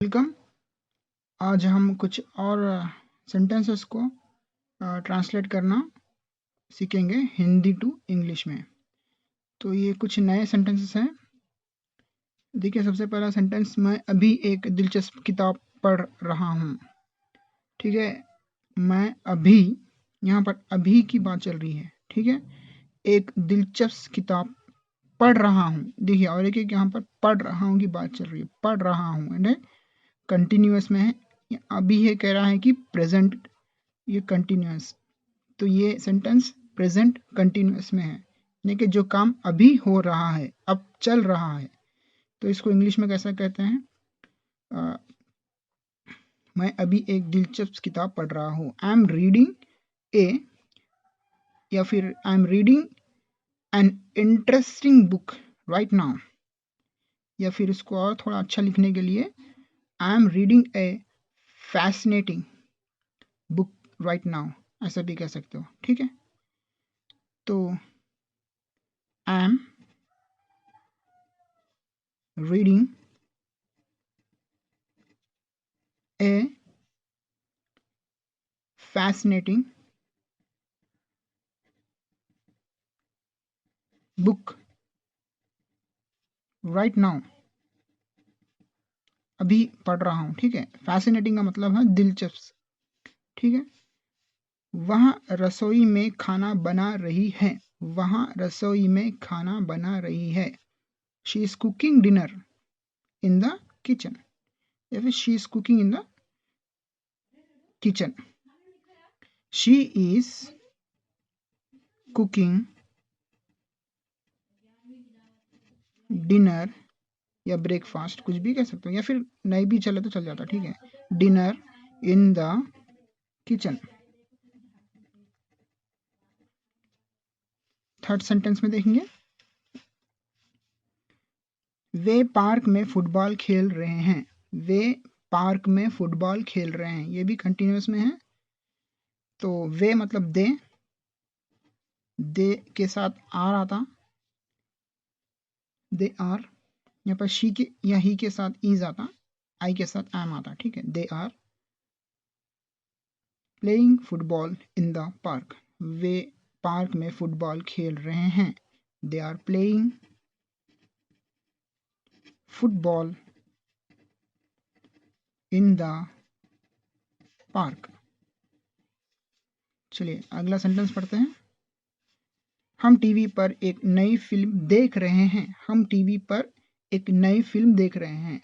Welcome. आज हम कुछ और सेंटेंसेस को ट्रांसलेट करना सीखेंगे हिंदी टू इंग्लिश में। तो ये कुछ नए सेंटेंसेस हैं। देखिए, सबसे पहला सेंटेंस, मैं अभी एक दिलचस्प किताब पढ़ रहा हूँ। ठीक है, मैं अभी, यहाँ पर अभी की बात चल रही है। ठीक है, एक दिलचस्प किताब पढ़ रहा हूँ। देखिए, और एक यहाँ पर पढ़ रहा हूँ की बात चल रही है। पढ़ रहा हूँ यानी कंटिन्यूअस में है। अभी ये कह रहा है कि प्रेजेंट, ये कंटिन्यूअस, तो ये सेंटेंस प्रेजेंट कंटिन्यूअस में है, यानी कि जो काम अभी हो रहा है, अब चल रहा है। तो इसको इंग्लिश में कैसा कहते हैं? मैं अभी एक दिलचस्प किताब पढ़ रहा हूँ। आई एम रीडिंग ए, या फिर I am reading an interesting book right now, या फिर इसको और थोड़ा अच्छा लिखने के लिए I am reading A fascinating book right now, ऐसा भी कह सकते हो। ठीक है, तो I am reading A fascinating book right now, अभी पढ़ रहा हूँ। ठीक है, फैसिनेटिंग का मतलब है दिलचस्प। ठीक है, वहाँ रसोई में खाना बना रही है। वहाँ रसोई में खाना बना रही है। She is cooking dinner in the kitchen, या फिर she is cooking in the kitchen. She is cooking dinner या ब्रेकफास्ट, कुछ भी कह सकते हो, या फिर नहीं भी चले तो चल जाता। ठीक है, dinner in the kitchen. Third sentence में देखेंगे, वे पार्क में फुटबॉल खेल रहे हैं। वे पार्क में फुटबॉल खेल रहे हैं, ये भी कंटिन्यूअस में है। तो वे मतलब दे के साथ आर आता, दे आर। यहाँ पर शी के या ही के साथ इज आता, आई के साथ एम आता। ठीक है, they are playing football in the park. वे पार्क में फुटबॉल खेल रहे हैं। They are playing football in the park. चलिए अगला सेंटेंस पढ़ते हैं। हम टीवी पर एक नई फिल्म देख रहे हैं। हम टीवी पर एक नई फिल्म देख रहे हैं।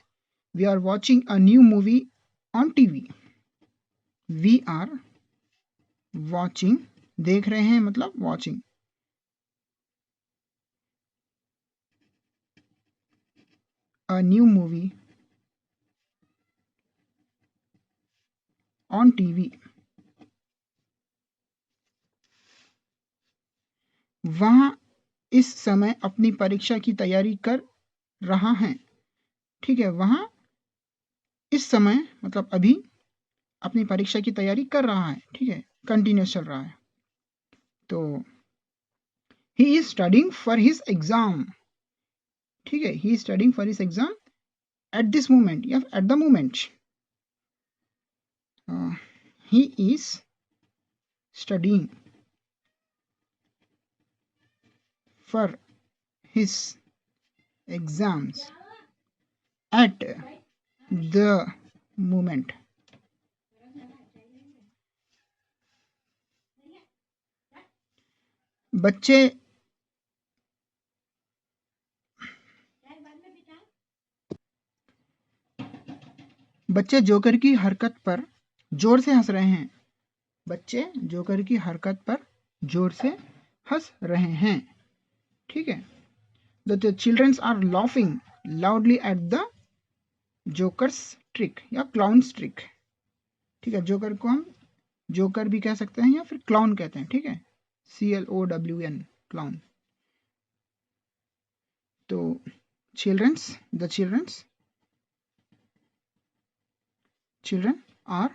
We are watching a new movie on TV. We are watching, देख रहे हैं मतलब watching, a new movie on TV. वह इस समय अपनी परीक्षा की तैयारी कर रहा है। ठीक है, वह इस समय मतलब अभी अपनी परीक्षा की तैयारी कर रहा है। ठीक है, कंटिन्यूस चल रहा है। तो he is studying for his exam. ठीक है, he is studying for his exam at this moment या at the moment. He is studying for his exams at the moment। बच्चे बच्चे जोकर की हरकत पर जोर से हंस रहे हैं। बच्चे जोकर की हरकत पर जोर से हंस रहे हैं। ठीक है, the childrens are laughing loudly at the jokers trick या क्लाउन्स ट्रिक। ठीक है, जोकर को हम जोकर भी कह सकते हैं या फिर क्लाउन कहते हैं। ठीक है, CLOWN, क्लाउन। तो चिल्ड्रंस, द चिल्ड्रन आर,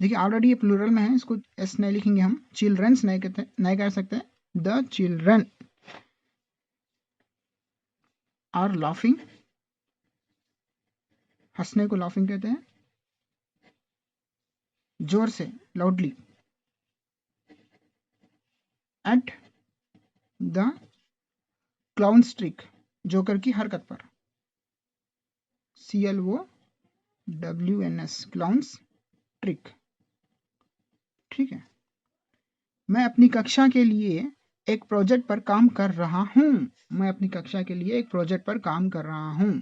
देखिए ऑलरेडी ये प्लूरल में है, इसको एस नहीं लिखेंगे हम, चिल्ड्रंस नहीं कहते, नहीं कह सकते। द चिल्ड्रन आर लाफिंग, हंसने को लाफिंग कहते हैं, जोर से, loudly. At the clown's trick, joker की हरकत पर, CLOWNS, क्लाउन्स ट्रिक। ठीक है। मैं अपनी कक्षा के लिए एक प्रोजेक्ट पर काम कर रहा हूं। मैं अपनी कक्षा के लिए एक प्रोजेक्ट पर काम कर रहा हूं।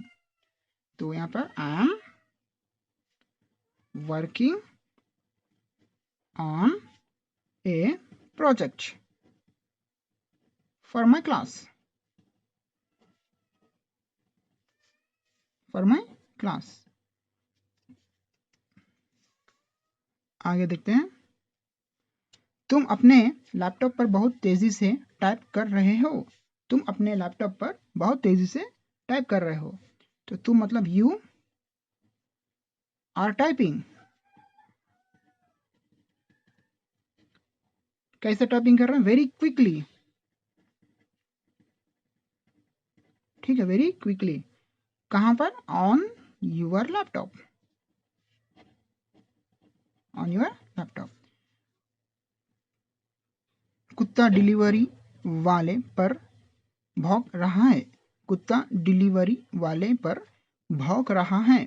तो यहां पर I am working on A project for my class, for my class. आगे देखते हैं। तुम अपने लैपटॉप पर बहुत तेजी से टाइप कर रहे हो। तुम अपने लैपटॉप पर बहुत तेजी से टाइप कर रहे हो। तो तुम मतलब यू आर टाइपिंग। कैसे टाइपिंग कर रहे हैं? Very quickly. ठीक है, वेरी क्विकली। कहां पर? On your laptop, on your laptop. कुत्ता डिलीवरी वाले पर भौंक रहा है। कुत्ता डिलीवरी वाले पर भौंक रहा है।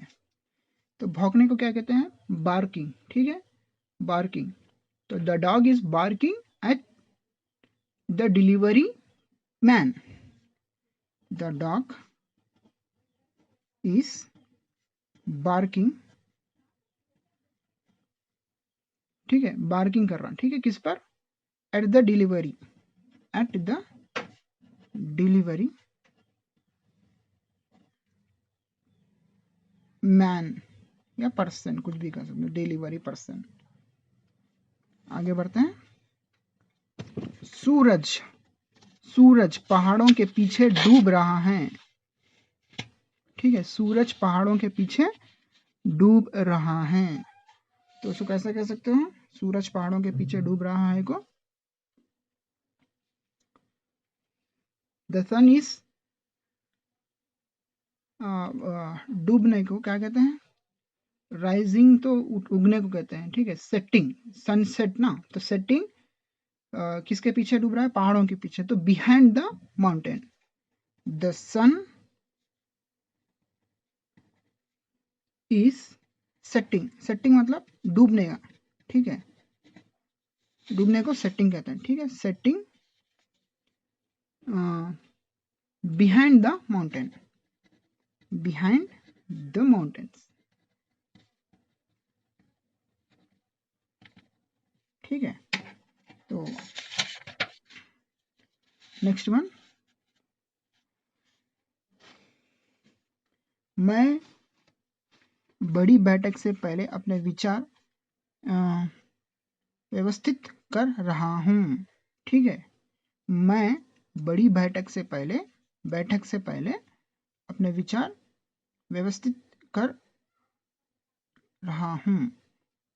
तो भौंकने को क्या कहते हैं? बार्किंग। ठीक है, बार्किंग। तो the dog is barking at the delivery man. The dog is barking. ठीक है, बार्किंग कर रहा। ठीक है, किस पर? At the delivery, at the delivery man या पर्सन, कुछ भी कर सकते हो, डिलीवरी पर्सन। आगे बढ़ते हैं। सूरज, सूरज पहाड़ों के पीछे डूब रहा है। ठीक है, सूरज पहाड़ों के पीछे डूब रहा है। तो उसको कैसे कह सकते हो? सूरज पहाड़ों के पीछे डूब रहा है को द सन इज, डूबने को क्या कहते हैं? राइजिंग तो उगने को कहते हैं। ठीक है, सेटिंग, सनसेट ना। तो सेटिंग किसके पीछे डूब रहा है? पहाड़ों के पीछे। तो behind the mountain, the sun is setting. Setting मतलब डूबने का। ठीक है, डूबने को सेटिंग कहते हैं। ठीक है, setting behind the mountain, behind the mountains. ठीक है, तो नेक्स्ट वन। मैं बड़ी बैठक से पहले अपने विचार व्यवस्थित कर रहा हूँ। ठीक है, मैं बड़ी बैठक से पहले अपने विचार व्यवस्थित कर रहा हूँ।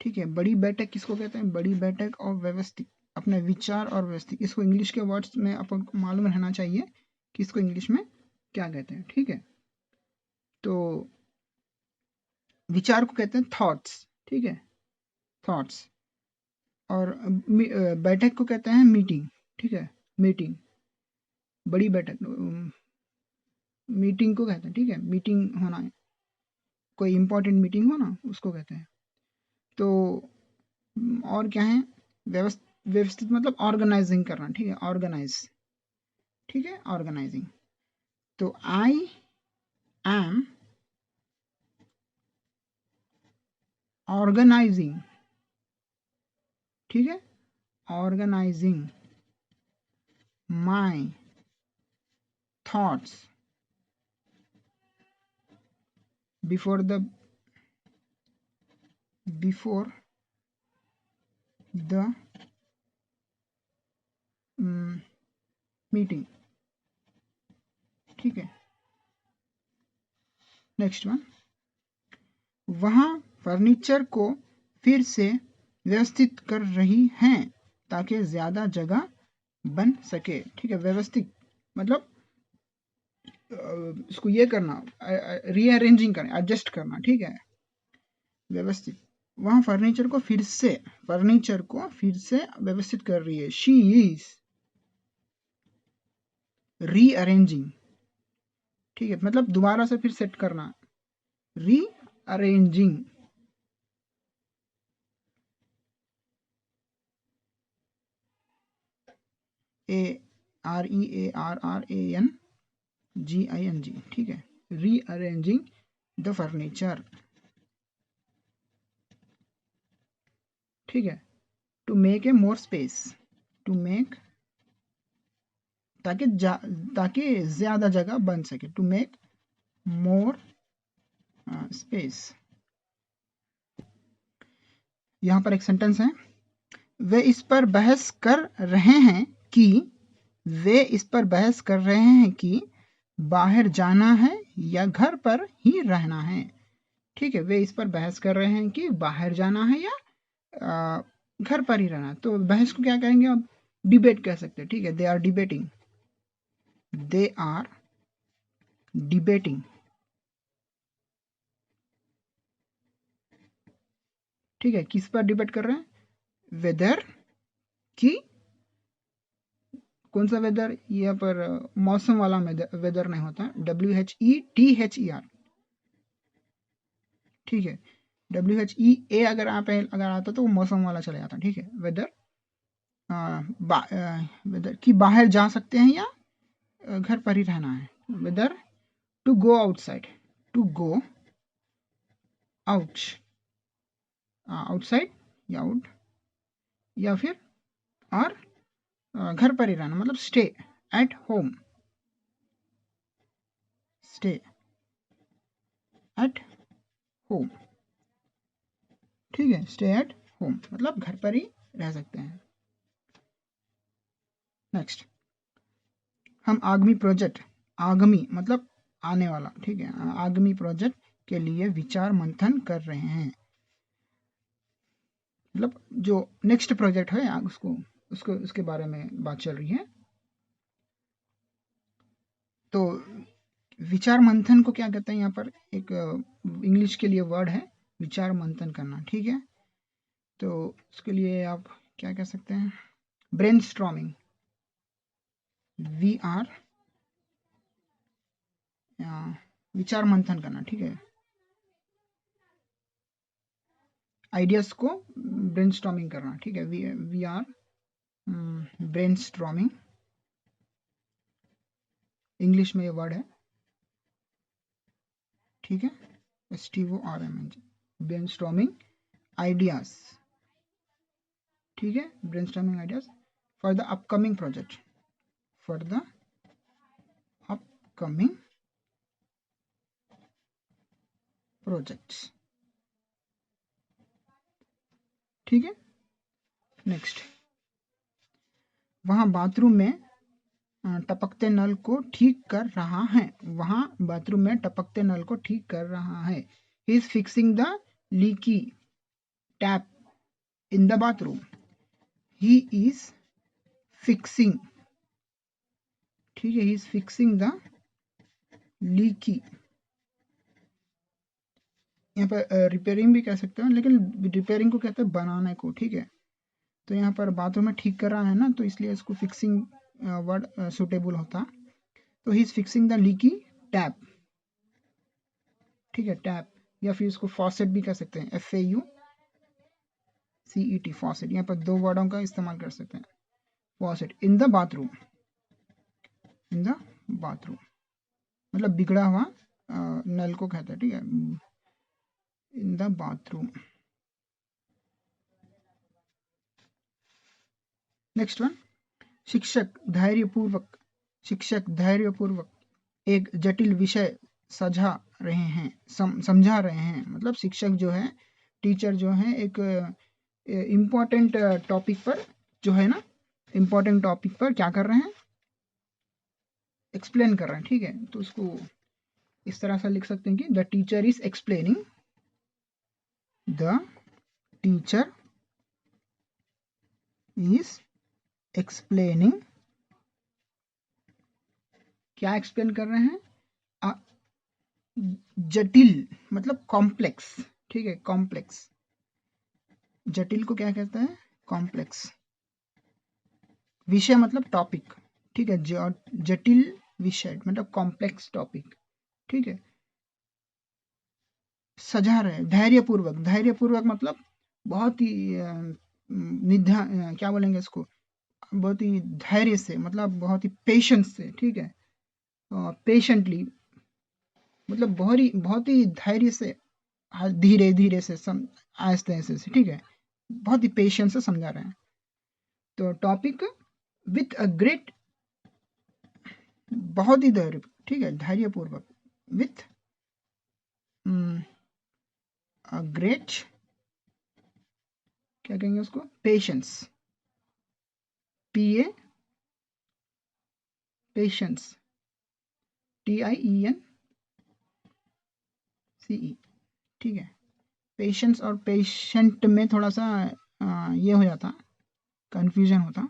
ठीक है, बड़ी बैठक किसको कहते हैं? बड़ी बैठक और व्यवस्थित, अपने विचार और व्यवस्थित। इसको इंग्लिश के वर्ड्स में आपको मालूम रहना चाहिए कि इसको इंग्लिश में क्या कहते हैं। ठीक है, तो विचार को कहते हैं थॉट्स। ठीक है, थॉट्स। और बैठक को कहते हैं मीटिंग। ठीक है, मीटिंग, बड़ी बैठक मीटिंग को कहते हैं। ठीक है, मीटिंग होना है, कोई इंपॉर्टेंट मीटिंग हो ना, उसको कहते हैं। तो और क्या है? व्यवस्थित मतलब ऑर्गेनाइजिंग करना। ठीक है, ऑर्गेनाइज। ठीक है, ऑर्गेनाइजिंग। तो आई एम ऑर्गेनाइजिंग। ठीक है, organising my thoughts before the meeting. ठीक है, नेक्स्ट वन। वहां फर्नीचर को फिर से व्यवस्थित कर रही हैं ताकि ज्यादा जगह बन सके। ठीक है, व्यवस्थित मतलब इसको ये करना, रीअरेंजिंग करना, एडजस्ट करना, ठीक है, व्यवस्थित। वहां फर्नीचर को फिर से व्यवस्थित कर रही है। शी इज रीअरेंजिंग, ठीक है, मतलब दोबारा से फिर सेट करना, रीअरेंजिंग। REARRANGING, ठीक है, रीअरेंजिंग द फर्नीचर, ठीक है। To make a more space, to make, ताकि ज्यादा जगह बन सके, टू मेक मोर स्पेस। यहां पर एक सेंटेंस है, वे इस पर बहस कर रहे हैं कि बाहर जाना है या घर पर ही रहना है, ठीक है। वे इस पर बहस कर रहे हैं कि बाहर जाना है या घर पर ही रहना है। तो बहस को क्या कहेंगे अब? डिबेट कह सकते हैं, ठीक है। दे आर डिबेटिंग, ठीक है। किस पर डिबेट कर रहे हैं? वेदर की, कौन सा वेदर? यहाँ पर मौसम वाला वेदर नहीं होता, WHETHER, ठीक है। WHEA अगर आता तो वो मौसम वाला चला जाता, ठीक है। वेदर कि बाहर जा सकते हैं या घर पर ही रहना है। Whether to go outside, outside या आउट, या फिर और घर पर ही रहना, मतलब स्टे एट होम, ठीक है। स्टे एट होम मतलब घर पर ही रह सकते हैं। नेक्स्ट, हम आगामी मतलब आने वाला, ठीक है, आगामी प्रोजेक्ट के लिए विचार मंथन कर रहे हैं, मतलब जो नेक्स्ट प्रोजेक्ट है उसके बारे में बात चल रही है। तो विचार मंथन को क्या कहते हैं? यहाँ पर एक इंग्लिश के लिए वर्ड है विचार मंथन करना, ठीक है। तो उसके लिए आप क्या कह सकते हैं? ब्रेनस्टॉर्मिंग, विचार मंथन करना, ठीक है। आइडियाज को ब्रेनस्टॉर्मिंग करना, ठीक है। वी आर ब्रेनस्टॉर्मिंग, इंग्लिश में ये वर्ड है, ठीक है। STORMING, ब्रेनस्टॉर्मिंग आइडियाज, ठीक है। Brainstorming ideas for the upcoming project, ठीक है। नेक्स्ट, वहां बाथरूम में टपकते नल को ठीक कर रहा है। He is fixing the leaky tap in the bathroom. He is fixing, ठीक है, he is fixing the leaky. यहाँ पर रिपेयरिंग भी कह सकते हैं, लेकिन रिपेयरिंग को कहते हैं बनाने को, ठीक है। तो यहाँ पर बाथरूम में ठीक कर रहा है ना, तो इसलिए इसको फिक्सिंग वर्ड सुटेबल होता। तो he is fixing the leaky tap, ठीक है, टैप। या फिर इसको फॉसेट भी कह सकते हैं, FAUCET, फॉसेट। यहाँ पर दो वर्डों का इस्तेमाल कर सकते हैं। फॉसेट इन द बाथरूम, मतलब बिगड़ा हुआ नल को कहते हैं, ठीक है, in the bathroom. Next one, शिक्षक धैर्यपूर्वक एक जटिल विषय समझा रहे हैं, मतलब शिक्षक जो है, टीचर जो है, एक इम्पोर्टेंट टॉपिक पर क्या कर रहे हैं? एक्सप्लेन कर रहे हैं, ठीक है। तो उसको इस तरह से लिख सकते हैं कि द टीचर इज एक्सप्लेनिंग, क्या एक्सप्लेन कर रहे हैं? आ, जटिल मतलब कॉम्प्लेक्स, ठीक है, कॉम्प्लेक्स। जटिल को क्या कहते हैं? कॉम्प्लेक्स। विषय मतलब टॉपिक, ठीक है, जटिल विषय मतलब कॉम्प्लेक्स टॉपिक, ठीक है। सजा रहे, धैर्यपूर्वक, धैर्यपूर्वक मतलब बहुत ही क्या बोलेंगे इसको, बहुत ही धैर्य से, मतलब बहुत ही पेशेंस से, ठीक है, पेशेंटली, मतलब बहुत ही धैर्य से, धीरे धीरे से आहिस्ते आहिस्ते से, ठीक है, बहुत ही पेशेंस से समझा रहे हैं। तो टॉपिक विथ अ ग्रेट, बहुत ही धैर्य, ठीक है, धैर्यपूर्वक, विथ अ ग्रेट, क्या कहेंगे उसको, पेशेंस, PA, पेशेंस, TIENCE, ठीक है। पेशेंस और पेशेंट में थोड़ा सा ये हो जाता, कंफ्यूजन होता।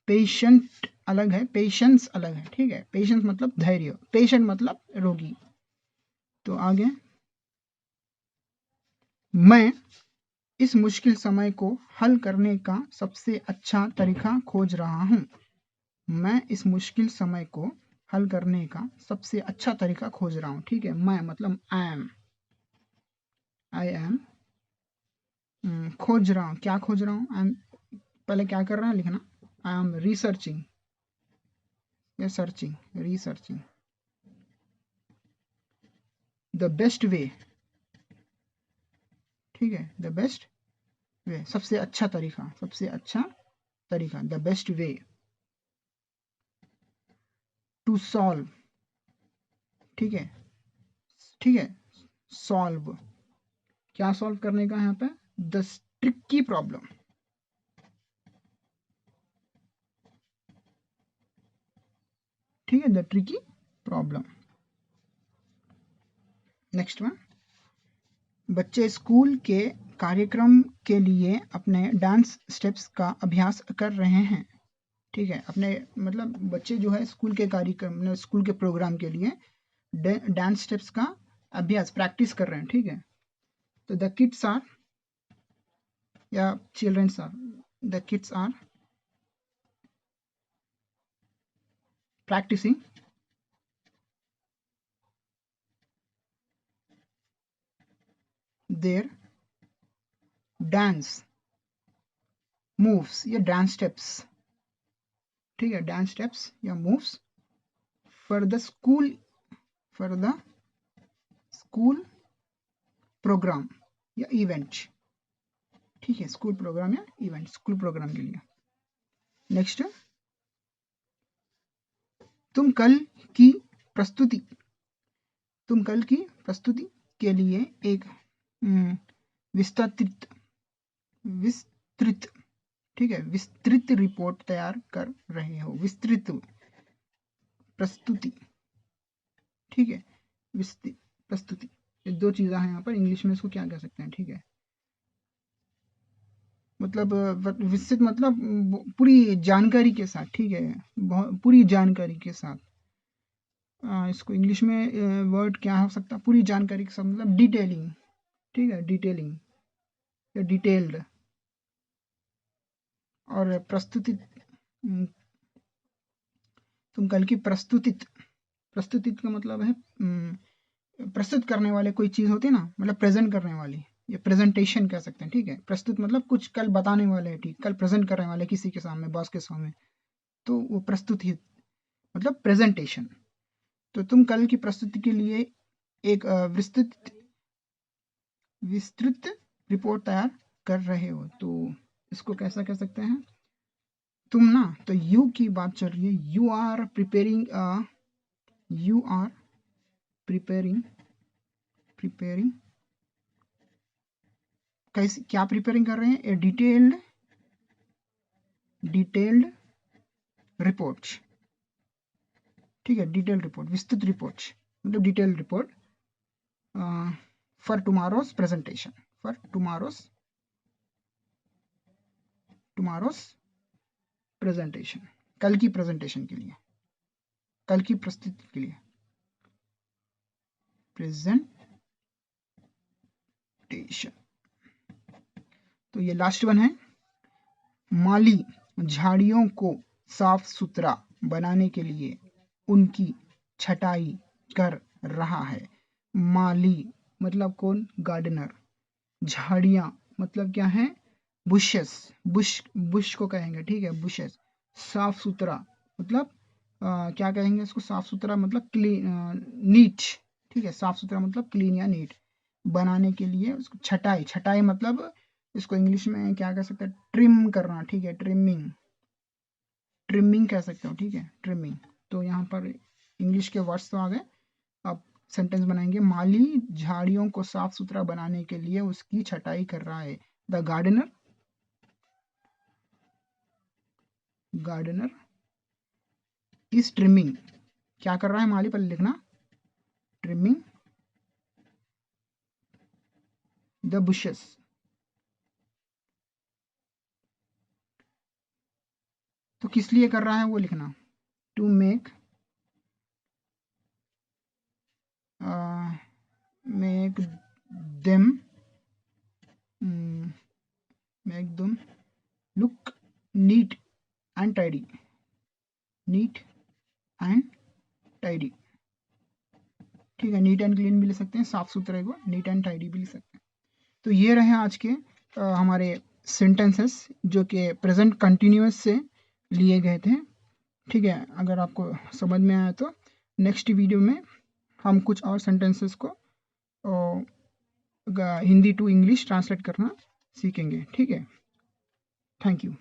पेशेंट अलग है, पेशेंस अलग है, ठीक है। पेशेंस मतलब धैर्य, पेशेंट मतलब रोगी। तो आगे, मैं इस मुश्किल समय को हल करने का सबसे अच्छा तरीका खोज रहा हूँ। मैं इस मुश्किल समय को हल करने का सबसे अच्छा तरीका खोज रहा हूँ, ठीक है। मैं मतलब आई एम खोज रहा हूँ, क्या खोज रहा हूँ, आई एम, पहले क्या कर रहा है लिखना, आई एम रिसर्चिंग या सर्चिंग, रिसर्चिंग द बेस्ट वे, ठीक है, द बेस्ट वे, सबसे अच्छा तरीका, सबसे अच्छा तरीका, the best way to solve, ठीक है, ठीक है, सॉल्व, क्या सॉल्व करने का है यहाँ पे, द ट्रिकी प्रॉब्लम, ठीक है, the tricky problem. Next one, बच्चे स्कूल के कार्यक्रम के लिए अपने डांस स्टेप्स का अभ्यास कर रहे हैं, ठीक है। अपने मतलब बच्चे जो है स्कूल के कार्यक्रम, मतलब स्कूल के प्रोग्राम के लिए डांस स्टेप्स का अभ्यास, प्रैक्टिस कर रहे हैं, ठीक है। तो द किड्स आर, या childrens are, the kids are practicing their dance moves या dance steps, ठीक है, dance steps या moves for the school, for the school program या event, ठीक है, स्कूल प्रोग्राम या इवेंट, स्कूल प्रोग्राम के लिए। नेक्स्ट, तुम कल की प्रस्तुति, तुम कल की प्रस्तुति के लिए एक विस्तृत, विस्तृत, ठीक है, विस्तृत रिपोर्ट तैयार कर रहे हो, विस्तृत प्रस्तुति, ठीक है, विस्तृत प्रस्तुति, ये दो चीज़ें हैं यहाँ पर, इंग्लिश में इसको क्या कह सकते हैं, ठीक है, मतलब विस्तृत मतलब पूरी जानकारी के साथ, ठीक है, पूरी जानकारी के साथ। इसको इंग्लिश में वर्ड क्या हो सकता है, पूरी जानकारी के साथ मतलब डिटेलिंग, ठीक है, डिटेलिंग या डिटेल्ड। और प्रस्तुति, तुम कल की प्रस्तुतित, प्रस्तुतित का मतलब है प्रस्तुत करने वाले कोई चीज़ होती है ना, मतलब प्रेजेंट करने वाली, ये प्रेजेंटेशन कह सकते हैं, ठीक है। प्रस्तुत मतलब कुछ कल बताने वाले, ठीक, कल प्रेजेंट करने वाले किसी के सामने, बॉस के सामने, तो वो प्रस्तुति मतलब प्रेजेंटेशन। तो तुम कल की प्रस्तुति के लिए एक विस्तृत, विस्तृत रिपोर्ट तैयार कर रहे हो, तो इसको कैसा कह सकते हैं, तुम ना, तो यू की बात चल रही है, you are preparing, you are preparing, preparing कैसे, क्या प्रिपेयरिंग कर रहे हैं, ए डिटेल्ड, डिटेल्ड रिपोर्ट, ठीक है, डिटेल्ड रिपोर्ट, विस्तृत रिपोर्ट मतलब detailed report for tomorrow's presentation, for tomorrow's, tomorrow's presentation, कल की प्रेजेंटेशन के लिए, कल की प्रस्तुति के लिए। प्रेजेंटेशन। तो ये लास्ट वन है, माली झाड़ियों को साफ सुथरा बनाने के लिए उनकी छटाई कर रहा है। माली मतलब कौन? गार्डनर। झाड़ियां मतलब क्या है? बुशेस, बुश को कहेंगे, ठीक है, बुशेस। साफ सुथरा मतलब क्या कहेंगे इसको? साफ सुथरा मतलब क्लीन, नीट, ठीक है, साफ सुथरा मतलब क्लीन या नीट बनाने के लिए उसको छटाई, छटाई मतलब इसको इंग्लिश में क्या कह सकते हैं? ट्रिम करना, ठीक है, ट्रिमिंग, ट्रिमिंग कह सकते हो, ठीक है, ट्रिमिंग। तो यहाँ पर इंग्लिश के वर्ड्स तो आ गए। अब सेंटेंस बनाएंगे, माली झाड़ियों को साफ सुथरा बनाने के लिए उसकी छटाई कर रहा है। द गार्डनर इज ट्रिमिंग, क्या कर रहा है माली? पहले लिखना, ट्रिमिंग द बुशेस। तो किस लिए कर रहा है वो लिखना, to make them look neat and tidy, neat and tidy, ठीक है, नीट एंड क्लीन भी लिख सकते हैं, साफ सुथरे को नीट एंड टाइडी भी लिख सकते हैं। तो ये रहे आज के हमारे सेंटेंसेस जो कि प्रेजेंट कंटिन्यूअस से लिए गए थे, ठीक है। अगर आपको समझ में आया तो नेक्स्ट वीडियो में हम कुछ और सेंटेंसेस को हिंदी टू इंग्लिश ट्रांसलेट करना सीखेंगे, ठीक है। Thank you.